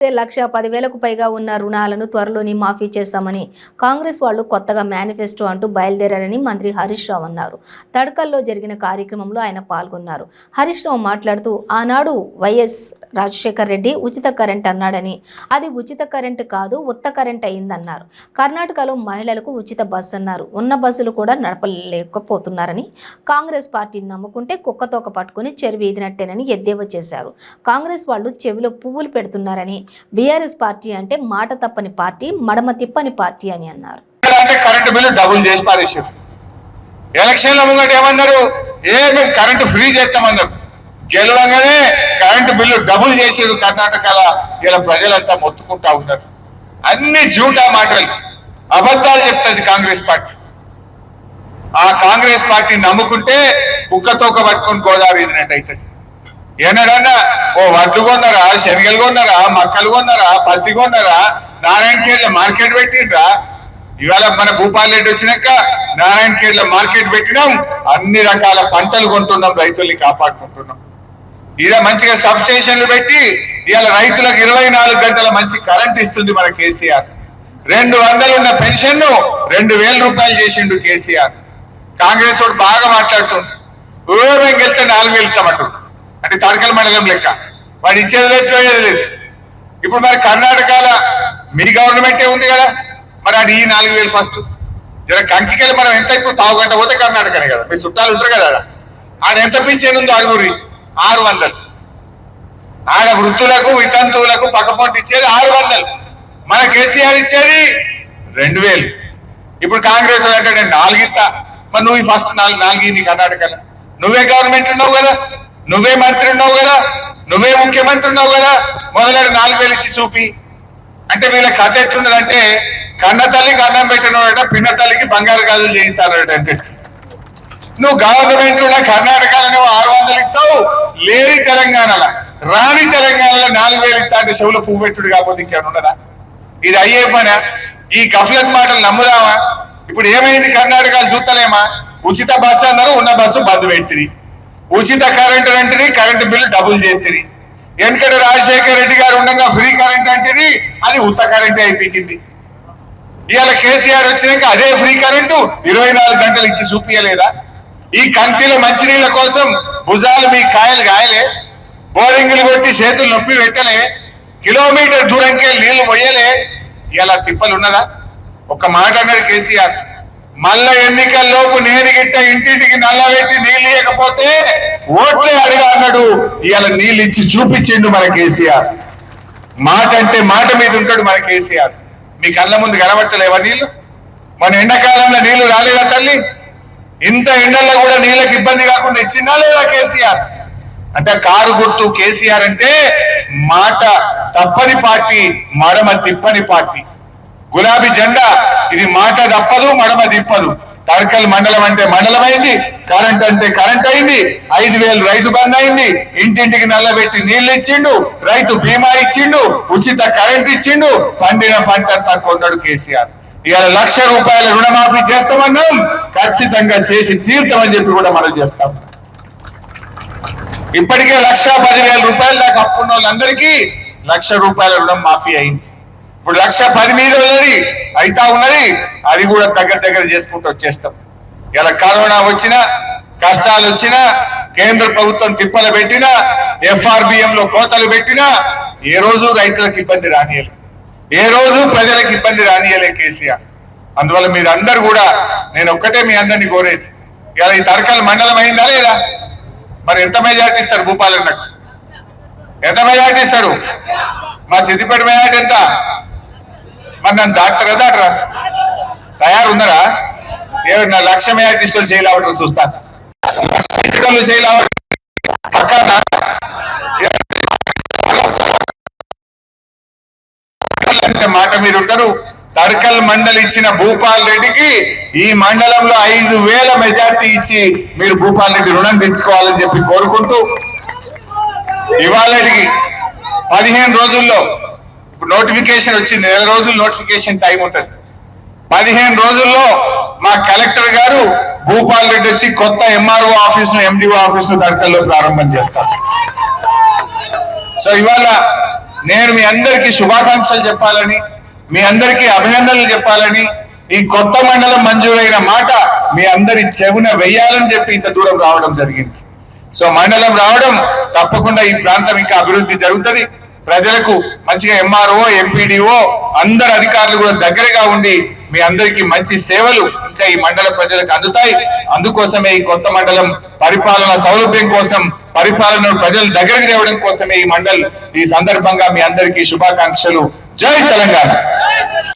1,10,000కు పైగా ఉన్న రుణాలను త్వరలోనే మాఫీ చేస్తామని కాంగ్రెస్ వాళ్ళు కొత్తగా మేనిఫెస్టో అంటూ బయలుదేరారని మంత్రి హరీష్ రావు అన్నారు. తడకల్లో జరిగిన కార్యక్రమంలో ఆయన పాల్గొన్నారు. హరీష్ రావు మాట్లాడుతూ ఆనాడు వైఎస్ రాజశేఖర్ రెడ్డి ఉచిత కరెంట్ అన్నాడని అది ఉచిత కరెంట్ కాదు ఉత్త కరెంట్ అయిందన్నారు. కర్ణాటకలో మహిళలకు ఉచిత బస్సు అన్నారు. ఉన్న బస్సులు కూడా నడపలేకపోతున్నారని కాంగ్రెస్ పార్టీని నమ్ముకుంటే కుక్కతోక పట్టుకుని చెరువు ఈదినట్టేనని ఎద్దేవా చేశారు. కాంగ్రెస్ వాళ్ళు చెవిలో పువ్వులు పెడుతున్నారని బీఆర్ఎస్ పార్టీ అంటే మాట తప్పని పార్టీ మడమ తిప్పని పార్టీ అని అన్నారు. కరెంటు బిల్లు డబుల్ చేసి పారేశారు. ఎలక్షన్ల ముంగట ఏమన్నారు, మేము కరెంటు ఫ్రీ చేస్తామన్నారు. గెలవగానే కరెంటు బిల్లు డబుల్ చేసారు. కర్ణాటకలో ఇలా ప్రజలంతా మొత్తుకుంటా ఉన్నారు. అన్ని జూటా మాటలు, అబద్ధాలు చెప్తుంది కాంగ్రెస్ పార్టీ. ఆ కాంగ్రెస్ పార్టీ నమ్ముకుంటే కుక్కతోక పట్టుకొని గోదావరి ఇదినట్టు అవుతుంది. ఏనాడన్నా ఓ వడ్లు కొన్నారా, శనగలు కొన్నారా, మక్కలు కొన్నారా, పత్తి కొన్నారా, నారాయణఖేడ్ల మార్కెట్ పెట్టిండ్రా? ఇవాళ మన భూపాల్ రెడ్డి వచ్చినాక నారాయణఖేడ్ల మార్కెట్ పెట్టినాం. అన్ని రకాల పంటలు కొంటున్నాం, రైతుల్ని కాపాడుకుంటున్నాం. ఇలా మంచిగా సబ్ స్టేషన్లు పెట్టి ఇవాళ రైతులకు 24 గంటల మంచి కరెంట్ ఇస్తుంది మన కేసీఆర్. 200 ఉన్న పెన్షన్ 2,000 రూపాయలు చేసిండు కేసీఆర్. కాంగ్రెస్ వాడు బాగా మాట్లాడుతుంది. మేము గెలిస్తే 4,000 ఇస్తామంటారు. అంటే తడకల మండలం లెక్క వాడు ఇచ్చేది లేదు, లేదు. ఇప్పుడు మరి కర్ణాటకలో మీ గవర్నమెంటే ఉంది కదా, మరి అది ఈ 4,000 ఫస్ట్ జర కంటికెళ్ళి మనం ఎంత ఇప్పుడు తావుగంట పోతే కర్ణాటకనే కదా, మీ చుట్టాలు ఉంటారు కదా, ఆడ ఎంత పింఛన్ ఉందో అడుగురి. 600. ఆడ వృద్ధులకు వితంతువులకు పక్కపొంటి ఇచ్చేది 600. మన కేసీఆర్ ఇచ్చేది 2,000. ఇప్పుడు కాంగ్రెస్ అంటే నేను 4 ఇస్తా. మరి నువ్వు ఫస్ట్ 4 నీ కర్ణాటకలో నువ్వే గవర్నమెంట్ ఉన్నావు కదా, నువ్వే మంత్రి ఉన్నావు కదా, నువ్వే ముఖ్యమంత్రి ఉన్నావు కదా, మొదలైన 4,000 ఇచ్చి చూపి. అంటే వీళ్ళ కథ ఎట్లున్నదంటే కన్న తల్లికి అన్నం పెట్టినవాడ పిన్న తల్లికి బంగారు గాజులు చేయిస్తానట. అంటే నువ్వు గవర్నమెంట్ ఉన్న కర్ణాటకలో 600 ఇస్తావు, లేని తెలంగాణలో రాని తెలంగాణలో 4,000 ఇస్తా అంటే చెవులో పువ్వు పెట్టుడు కాకపోతే ఇంకేమన్నదా? ఇది అయ్యే పనా? ఈ గఫ్లత్ మాటలు నమ్ముదామా? ఇప్పుడు ఏమైంది కర్ణాటకలో చూస్తలేమా? ఉచిత బస్సు అన్నారు, ఉన్న బస్సు బంద్ పెట్టిరి. ఉచిత కరెంటు అంటేది, కరెంటు బిల్లు డబుల్ చేస్తుంది. ఎందుకంటే రాజశేఖర్ రెడ్డి గారు ఉండగా ఫ్రీ కరెంట్ అంటేది, అది ఉత్త కరెంటే అయిపోయింది. ఇవాళ కేసీఆర్ వచ్చినాక అదే ఫ్రీ కరెంటు 24 గంటలు ఇచ్చి చూపించలేదా? ఈ కంటిలో మంచినీళ్ళ కోసం భుజాలు మీ కాయలు గాయలే, బోరింగులు కొట్టి చేతులు నొప్పి పెట్టలే, కిలోమీటర్ దూరంకే నీళ్లు మొయ్యలే. ఇలా తిప్పలు ఉన్నదా? ఒక మాట అన్నాడు కేసీఆర్, మళ్ళా ఎన్నికల్లోపు నేను గిట్ట ఇంటింటికి నల్లబెట్టి నీళ్ళు ఇవ్వకపోతే ఓట్లే అడిగా అన్నాడు. ఇవాళ నీళ్ళు ఇచ్చి చూపించిండు మన కేసీఆర్. మాట అంటే మాట మీద ఉంటాడు మన కేసీఆర్. మీ కళ్ళ ముందు కనబట్టలేవా నీళ్లు? మన ఎండాకాలంలో నీళ్లు రాలేదా తల్లి? ఇంత ఎండల్లో కూడా నీళ్ళకి ఇబ్బంది కాకుండా ఇచ్చిందా లేదా కేసీఆర్? అంటే కారు గుర్తు కేసీఆర్ అంటే మాట తప్పని పార్టీ, మడమ తిప్పని పార్టీ. గులాబీ జెండా ఇది మాట తప్పదు, మడమ తిప్పదు. తడకల్ మండలం అంటే మండలమైంది, కరెంట్ అంటే కరెంట్ అయింది, 5,000 రైతు బంద్ అయింది, ఇంటింటికి నల్లబెట్టి నీళ్లు ఇచ్చిండు, రైతు బీమా ఇచ్చిండు, ఉచిత కరెంట్ ఇచ్చిండు, పండిన పంట అంతా కొన్నాడు కేసీఆర్. ఇవాళ 1,00,000 రూపాయల రుణమాఫీ చేస్తామన్నాం, ఖచ్చితంగా చేసి తీర్థమని చెప్పి కూడా మనం చేస్తాం. ఇప్పటికే 1,10,000 రూపాయల దాకా అప్పున్న వాళ్ళందరికీ 1,00,000 రూపాయల రుణం మాఫీ అయింది. ఇప్పుడు 1,10,000 మీద ఉన్నది అయితా ఉన్నది, అది కూడా దగ్గర చేసుకుంటూ వచ్చేస్తాం. ఇలా కరోనా వచ్చినా, కష్టాలు వచ్చినా, కేంద్ర ప్రభుత్వం తిప్పలు పెట్టినా, FRBM లో కోతలు పెట్టినా ఏ రోజు రైతులకు ఇబ్బంది రానియలే, ఏ రోజు ప్రజలకు ఇబ్బంది రానియలే కేసీఆర్. అందువల్ల మీరందరూ కూడా నేను ఒక్కటే మీ అందరినీ కోరేది, ఇలా ఈ తడకల్ మండలం అయిందా లేదా? మరి ఎంత మెజార్టీ ఇస్తారు భూపాలన్నకు? ఎంత మెజార్టీ ఇస్తారు? మా సిద్దిపేట మెజార్టీ ఎంత? మరి నన్ను దాటుతారా దాటరా? తయారున్నారా? ఏమన్నా 1,00,000 మెజార్టీ ఇష్టం చేయలేవటం చూస్తాను. చేయలేవట పక్కన మాట మీరు ఉంటారు. తడకల్ మండలి ఇచ్చిన భూపాల్ రెడ్డికి ఈ మండలంలో 5,000 మెజార్టీ ఇచ్చి మీరు భూపాల్ రెడ్డి రుణం తెచ్చుకోవాలని చెప్పి కోరుకుంటూ, ఇవాళకి 15 రోజుల్లో ఇప్పుడు నోటిఫికేషన్ వచ్చింది. 9 రోజులు నోటిఫికేషన్ టైం ఉంటుంది. 15 రోజుల్లో మా కలెక్టర్ గారు భూపాల్ రెడ్డి వచ్చి కొత్త MRO ఆఫీస్ ను, MDO ఆఫీస్ ను తడకల్లో ప్రారంభం చేస్తారు. సో ఇవాళ నేను మీ అందరికీ శుభాకాంక్షలు చెప్పాలని, మీ అందరికీ అభినందనలు చెప్పాలని, ఈ కొత్త మండలం మంజూరైన మాట మీ అందరి చెవున వెయ్యాలని చెప్పి ఇంత దూరం రావడం జరిగింది. సో మండలం రావడం తప్పకుండా ఈ ప్రాంతం ఇంకా అభివృద్ధి జరుగుతుంది. ప్రజలకు మంచిగా ఎంఆర్ఓ, ఎంపీడీఓ అందరు అధికారులు కూడా దగ్గరగా ఉండి మీ అందరికీ మంచి సేవలు ఇంకా ఈ మండల ప్రజలకు అందుతాయి. అందుకోసమే ఈ కొత్త మండలం పరిపాలన సౌలభ్యం కోసం, పరిపాలన ప్రజల దగ్గరికి తేవడం కోసమే ఈ సందర్భంగా మీ అందరికీ శుభాకాంక్షలు. జై తెలంగాణ.